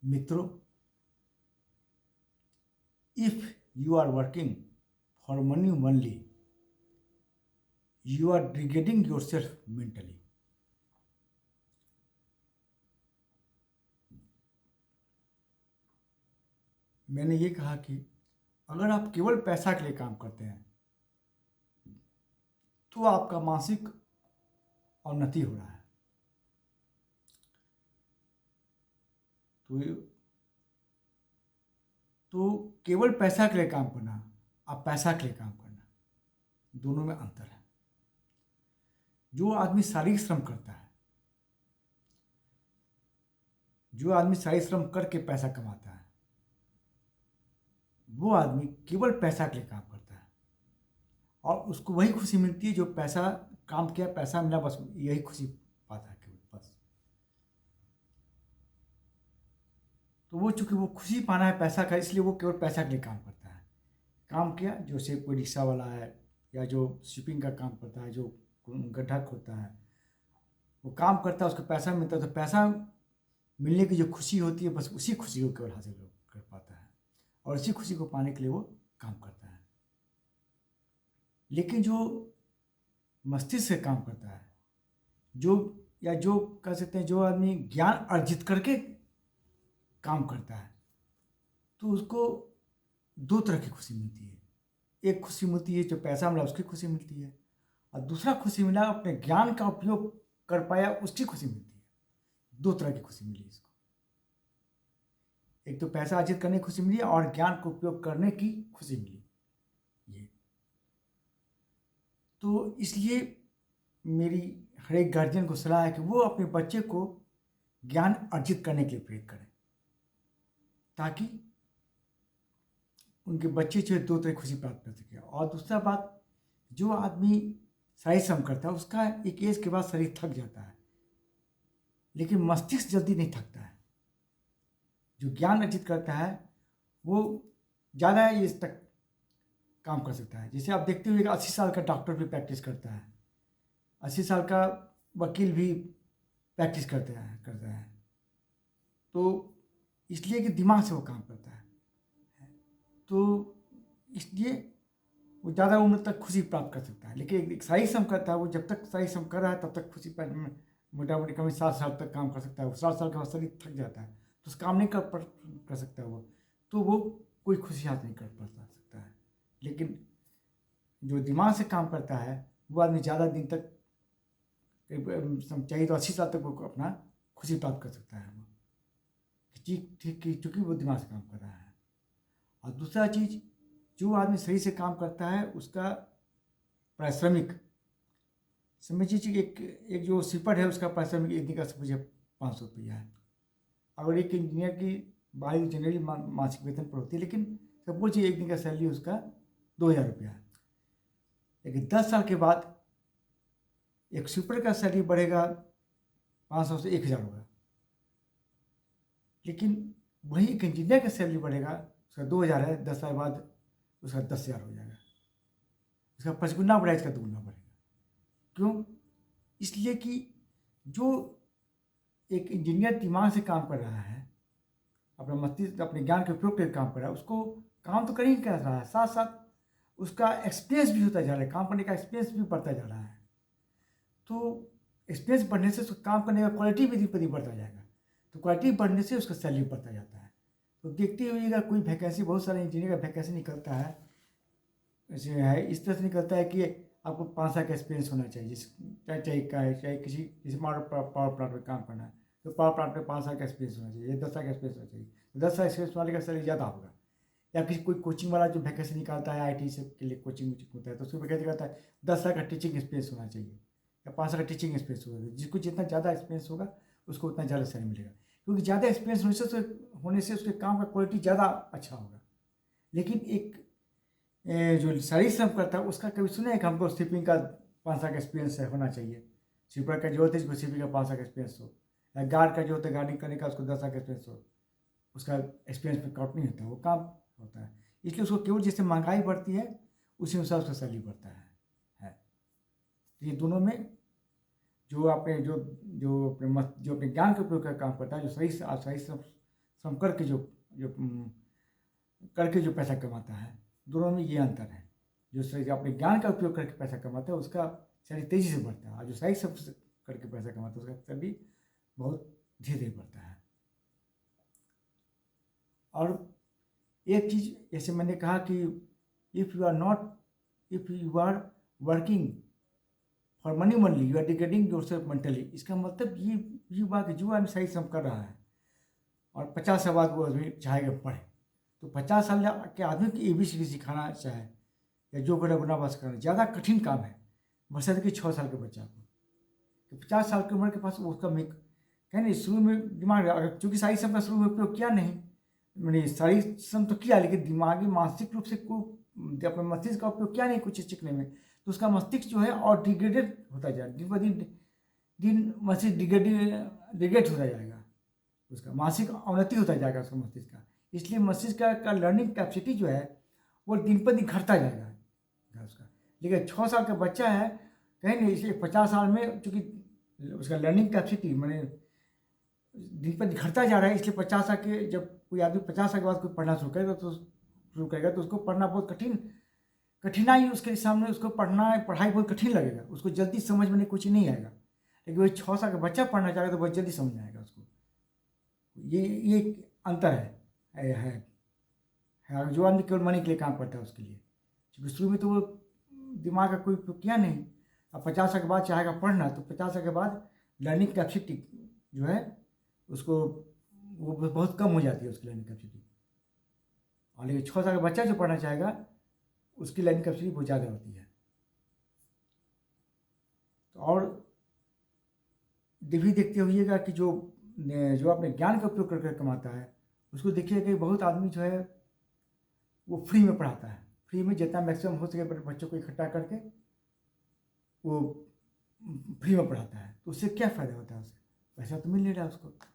मित्रों, if you are working for money only, you are degrading yourself mentally. मैंने ये कहा कि अगर आप केवल पैसा के लिए काम करते हैं तो आपका मानसिक अवनति हो रहा है। तो तो केवल पैसा के लिए काम करना, आप पैसा के लिए काम करना, दोनों में अंतर है। जो आदमी शारीरिक श्रम करता है, जो आदमी शारीरिक श्रम करके पैसा कमाता है, वो आदमी केवल पैसा के लिए काम करता है और उसको वही खुशी मिलती है जो पैसा काम किया, पैसा मिला, बस यही खुशी पाता है केवल, बस। तो वो चूंकि वो खुशी पाना है पैसा का, इसलिए वो केवल पैसा के लिए काम करता है। काम किया, जैसे कोई रिक्शा वाला है या जो शिपिंग का काम करता है, जो गड्ढा खोदता है, वो काम करता है, उसको पैसा मिलता है, तो पैसा मिलने की जो खुशी होती है, बस उसी खुशी को केवल हासिल कर पाता है और इसी खुशी को पाने के लिए वो काम करता है। लेकिन जो मस्तिष्क से काम करता है, जो कह सकते हैं, जो आदमी ज्ञान अर्जित करके काम करता है, तो उसको दो तरह की खुशी मिलती है। एक खुशी मिलती है जो पैसा मिला उसकी खुशी मिलती है, और दूसरा खुशी मिला अपने ज्ञान का उपयोग कर पाया उसकी खुशी मिलती है। दो तरह की खुशी मिली इसको। एक तो पैसा अर्जित करने की खुशी मिली और ज्ञान का उपयोग करने की खुशी मिली। ये तो इसलिए मेरी हर एक गार्जियन को सलाह है कि वो अपने बच्चे को ज्ञान अर्जित करने के लिए प्रेरित करें, ताकि उनके बच्चे जो है दो तरह की खुशी प्राप्त कर सके। और दूसरा बात, जो आदमी शारीरिक श्रम करता है उसका एक एज के बाद शरीर थक जाता है, लेकिन मस्तिष्क जल्दी नहीं थकता है। जो ज्ञान अर्जित करता है वो ज़्यादा एज तक काम कर सकता है। जैसे आप देखते हुए 80 साल का डॉक्टर भी प्रैक्टिस करता है, 80 साल का वकील भी प्रैक्टिस करता है। तो इसलिए कि दिमाग से वो काम करता है, तो इसलिए वो ज़्यादा उम्र तक खुशी प्राप्त कर सकता है। लेकिन एक शारीरिक श्रम करता है, वो जब तक शारीरिक श्रम कर रहा है तब तक खुशी मोटामोटी कमी 60 साल तक काम कर सकता है। वो 60 साल के बाद शरीर थक जाता है तो उस काम नहीं कर सकता वो, तो वो कोई खुशी हासिल नहीं कर सकता है। लेकिन जो दिमाग से काम करता है वो आदमी ज़्यादा दिन तक, चाहिए तो 80 साल तक वो अपना खुशी प्राप्त कर सकता है वो, ठीक, चूँकि वो दिमाग से काम कर रहा है। और दूसरा चीज़, जो आदमी सही से काम करता है उसका पारिश्रमिक, समझिए एक जो सिपर है उसका पारिश्रमिक एक दिन का समझिए 500 रुपया है। अगर एक इंजीनियर की बाई जनरली मासिक वेतन पर होती है, लेकिन सपोज एक दिन का सैलरी उसका 2000 रुपया है। लेकिन 10 साल के बाद एक सुपर का सैलरी बढ़ेगा 500 से 1000 होगा, लेकिन वही एक इंजीनियर का सैलरी बढ़ेगा, उसका 2000 है, 10 साल बाद उसका 10,000 हो जाएगा। उसका 5 गुना बढ़ा, इसका 2 गुना बढ़ेगा। क्यों? इसलिए कि जो एक इंजीनियर दिमाग से काम कर रहा है, अपना मस्तिष्क अपने ज्ञान के उपयोग करके काम कर रहा है, उसको काम तो कर ही कर रहा है, साथ साथ उसका एक्सपीरियंस भी होता जा रहा है, काम करने का एक्सपीरियंस भी बढ़ता जा रहा है। तो एक्सपीरियंस बढ़ने से उसका काम करने का क्वालिटी भी दिन पर दिन बढ़ता जाएगा, तो क्वालिटी बढ़ने से उसका सैलरी बढ़ता जाता है। तो देखते हुए कोई वैकेंसी, बहुत सारे इंजीनियर का वैकेंसी निकलता है, ऐसे है इस तरह से निकलता है कि आपको 5 साल का एक्सपीरियंस होना चाहिए, चाहे किसी पावर प्लांट में काम करना है तो पावर प्लांट में 5 साल का एक्सपीरियंस होना चाहिए, 10 साल का एक्सपीरियंस होना चाहिए। तो 10 साल एक्सपीरियंस वाले का सैलरी ज़्यादा होगा। या कोई कोचिंग वाला जो वैकेंसी निकालता है, IT से के लिए कोचिंग होता है, तो उसको वैकेंसी निकालता है 10 साल का टीचिंग एक्सपीरियंस होना चाहिए या 5 साल का टीचिंग एक्सपीरियंस होना चाहिए। जिसको जितना ज़्यादा एक्सपीरियंस होगा उसको उतना ज़्यादा सैलरी मिलेगा, क्योंकि ज़्यादा एक्सपीरियंस होने से उसके काम का क्वालिटी ज़्यादा अच्छा होगा। लेकिन एक जो शारीरिक श्रम करता है उसका कभी सुने कि हमको शिपिंग का 5 साल का एक्सपीरियंस होना चाहिए, शिपर का जो होता है जिसको शिपिंग का 5 साल का एक्सपीरियंस हो, या गार्ड का जो होता है गार्डिंग करने का उसको 10 साल का एक्सपीरियंस हो, उसका एक्सपीरियंस में काउंट नहीं होता, वो काम होता है। इसलिए उसको केवल जैसे महंगाई बढ़ती है उसी अनुसार उसका सैलरी बढ़ता है। तो ये दोनों में जो अपने जो जो अपने ज्ञान के उपयोग का काम करता है, जो सही श्रम करके जो जो करके जो पैसा कमाता है, दोनों में ये अंतर है। जो शरीर अपने ज्ञान का उपयोग करके पैसा कमाता है उसका शरीर तेजी से बढ़ता है, और जो शारीरिक श्रम से करके पैसा कमाता है उसका शरीर बहुत धीरे धीरे बढ़ता है। और एक चीज़ जैसे मैंने कहा कि if you are working for money only you are degrading yourself mentally. इसका मतलब ये बात कि जो आदमी सही श्रम कर रहा है और 50 साल बाद वो आदमी चाहेगा पढ़े, तो 50 साल के आदमी की ABCD सिखाना चाहे या जो गुना गुना बस करना ज़्यादा कठिन काम है बशर्ते कि 6 साल के बच्चा को। तो 50 साल की उम्र के पास उसका कहीं नहीं शुरू में दिमाग, अगर चूँकि शारीरिक श्रम का शुरू में उपयोग किया नहीं, मैंने शारीरिक श्रम तो किया लेकिन दिमागी मानसिक रूप से अपने मस्तिष्क का उपयोग किया नहीं कुछ चीज़ सीखने में, तो उसका मस्तिष्क जो है और डिग्रेडेड होता जाएगा, दिन ब दिन मस्तिष्क डिग्रेड होता जाएगा, उसका मानसिक अवनति होता जाएगा उसका मस्तिष्क का। इसलिए मस्तिष्क का लर्निंग कैपेसिटी जो है वो दिन पर दिन घटता जाएगा उसका। लेकिन 6 साल का बच्चा है कहीं नहीं, इसलिए 50 साल में चूँकि उसका लर्निंग कैपेसिटी मैंने दिन पर दिन घटता जा रहा है, इसलिए 50 साल के जब कोई आदमी 50 साल के बाद कोई पढ़ना शुरू करेगा तो उसको पढ़ना बहुत कठिनाई उसके सामने, उसको पढ़ाई बहुत कठिन लगेगा, उसको जल्दी समझ में कुछ नहीं आएगा। लेकिन वही 6 साल का बच्चा पढ़ना चाहेगा तो बहुत जल्दी समझ में आएगा उसको। ये अंतर है। जो आदमी केवल मनी के लिए काम करता है उसके लिए, क्योंकि शुरू में तो वो दिमाग का कोई उपयोग किया नहीं, अब 50 साल के बाद चाहेगा पढ़ना तो 50 साल के बाद लर्निंग कैपेसिटी जो है उसको वो बहुत कम हो जाती है उसकी लर्निंग कैपेसिटी। और लेकिन 6 साल का बच्चा जो पढ़ना चाहेगा उसकी लर्निंग कैपेसिटी बहुत ज़्यादा होती है। तो और भी देखते होइएगा कि जो अपने ज्ञान का उपयोग करके कमाता है उसको देखिएगा कि बहुत आदमी जो है वो फ्री में पढ़ाता है, फ्री में जितना मैक्सिमम हो सके बच्चों को इकट्ठा करके वो फ्री में पढ़ाता है। तो उससे क्या फ़ायदा होता है, उसे पैसा तो मिल नहीं रहा उसको। तो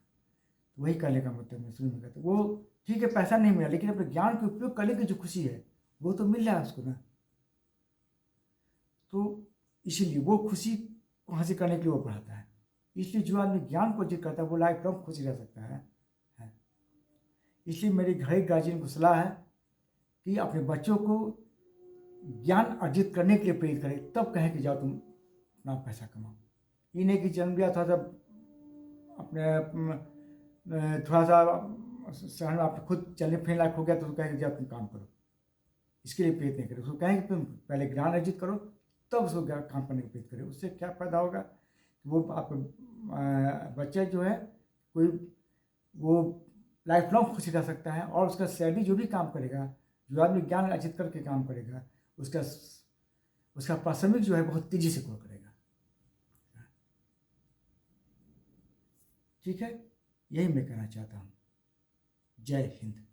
वही करने का मतलब मैं शुरू में कहता वो ठीक है पैसा नहीं मिला लेकिन अपने ज्ञान के उपयोग करने की जो खुशी है वो तो मिल रहा है उसको ना। तो इसीलिए वो खुशी को हासिल करने के लिए वो पढ़ाता है। इसलिए जो आदमी ज्ञान को अर्जित करता है वो लाइफ लॉन्ग खुशी रह सकता है। इसलिए मेरी घर गार्जियन को सलाह है कि अपने बच्चों को ज्ञान अर्जित करने के लिए प्रेरित करें, तब कहें कि जाओ तुम अपना पैसा कमाओ। ये नहीं कि जन्म लिया था तब अपने थोड़ा सा शहर में आप खुद चलने फिरने लायक हो गया तो कहें कि जाओ तुम काम करो, इसके लिए प्रेरित नहीं करें। उसको कहें कि तुम पहले ज्ञान अर्जित करो तब उसको काम करने की प्रेरित करें। उससे क्या फ़ायदा होगा, वो आप बच्चे जो है कोई वो लाइफ लॉन्ग खुशी रह सकता है, और उसका सैलरी जो भी काम करेगा, जो आदमी ज्ञान अर्जित करके काम करेगा उसका प्राथमिक जो है बहुत तेजी से ग्रो करेगा। ठीक है, यही मैं कहना चाहता हूँ। जय हिंद।